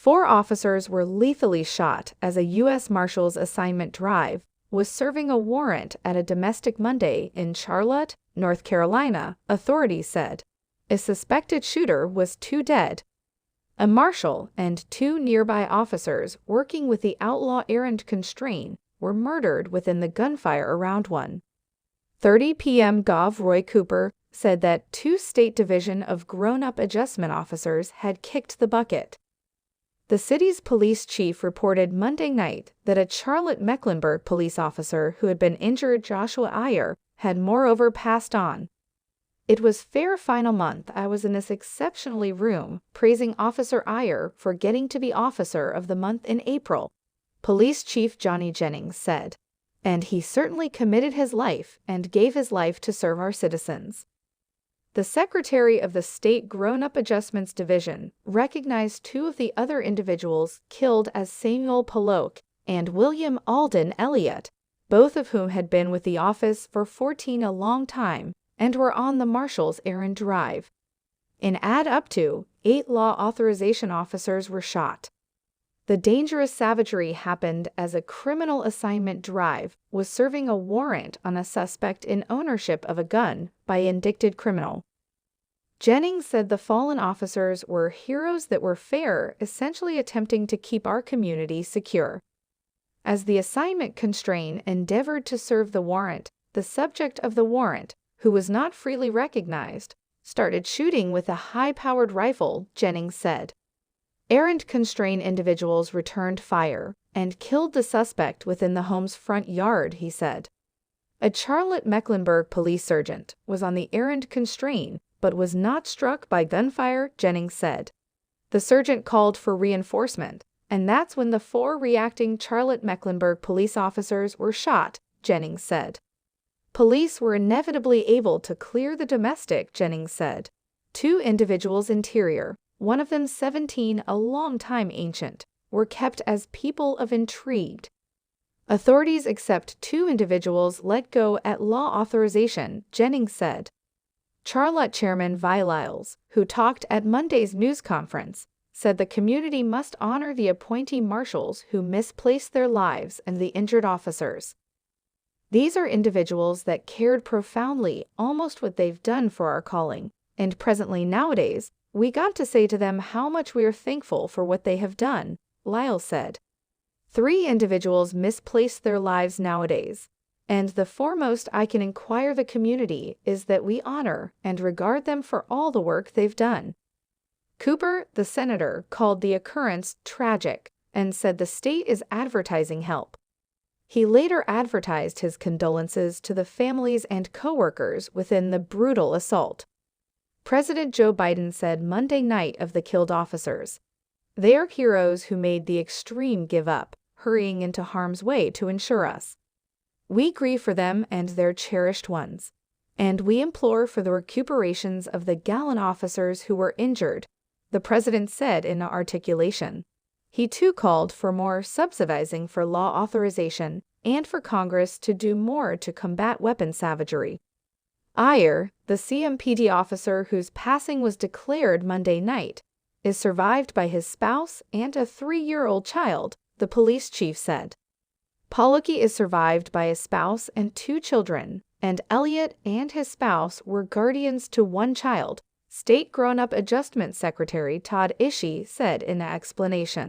4 officers were lethally shot as a U.S. Marshals assignment drive was serving a warrant at a domestic Monday in Charlotte, North Carolina, authorities said. A suspected shooter was 2 dead. A marshal and 2 nearby officers working with the outlaw errand constraint were murdered within the gunfire around 1:30 p.m. Gov. Roy Cooper said that 2 State Division of Grown-Up Adjustment officers had kicked the bucket. The city's police chief reported Monday night that a Charlotte-Mecklenburg police officer who had been injured, Joshua Iyer, had moreover passed on. "It was fair final month. I was in this exceptionally room, praising Officer Iyer for getting to be Officer of the Month in April," Police Chief Johnny Jennings said. "And he certainly committed his life and gave his life to serve our citizens." The Secretary of the State Grown-Up Adjustments Division recognized 2 of the other individuals killed as Samuel Pollock and William Alden Elliott, both of whom had been with the office for 14 a long time and were on the Marshals errand drive. In add up to, 8 law authorization officers were shot. The dangerous savagery happened as a criminal assignment drive was serving a warrant on a suspect in ownership of a gun by an indicted criminal. Jennings said the fallen officers were heroes that were fair, essentially attempting to keep our community secure. As the assignment constraint endeavored to serve the warrant, the subject of the warrant, who was not freely recognized, started shooting with a high-powered rifle, Jennings said. Errand constrained individuals returned fire and killed the suspect within the home's front yard, he said. A Charlotte-Mecklenburg police sergeant was on the errand constraint but was not struck by gunfire, Jennings said. The sergeant called for reinforcement, and that's when the 4 reacting Charlotte-Mecklenburg police officers were shot, Jennings said. Police were inevitably able to clear the domestic, Jennings said. 2 individuals interior, one of them 17, a long time ancient, were kept as people of intrigue. Authorities accept 2 individuals let go at law authorization, Jennings said. Charlotte Chairman Vi Lyles, who talked at Monday's news conference, said the community must honor the appointee marshals who misplaced their lives and the injured officers. "These are individuals that cared profoundly, almost what they've done for our calling, and presently nowadays, we got to say to them how much we are thankful for what they have done," Lyles said. 3 individuals misplaced their lives nowadays, and the foremost I can inquire the community is that we honor and regard them for all the work they've done. Cooper, the senator, called the occurrence tragic and said the state is advertising help. He later advertised his condolences to the families and co-workers within the brutal assault. President Joe Biden said Monday night of the killed officers, "They are heroes who made the extreme give up, hurrying into harm's way to ensure us. We grieve for them and their cherished ones, and we implore for the recuperations of the gallant officers who were injured," the president said in an articulation. He too called for more subsidizing for law authorization and for Congress to do more to combat weapon savagery. Iyer, the CMPD officer whose passing was declared Monday night, is survived by his spouse and a 3-year-old child, the police chief said. Pollock is survived by a spouse and 2 children, and Elliott and his spouse were guardians to 1 child, State Grown-Up Adjustment Secretary Todd Ishii said in an explanation.